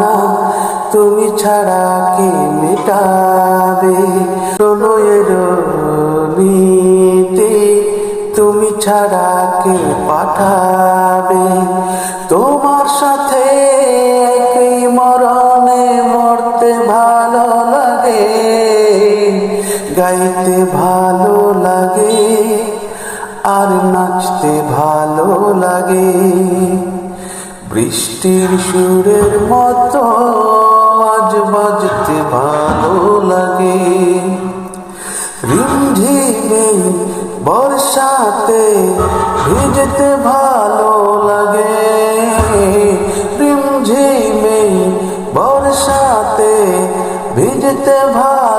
না তুমি ছাড়া কে মেটাবে প্রণয়ের নীতি, তুমি ছাড়া কে পাঠাবে। তোমার সাথে একই মরণে মরতে ভালো লাগে, গাইতে ভালো লাগে আর নাচতে ভালো লাগে। বৃষ্টির সুরের মতো আজ বাজতে ভালো লাগে। রিমঝিমে বর্ষাতে ভিজতে ভালো লাগে, রিমঝিমে বর্ষাতে ভিজতে ভালো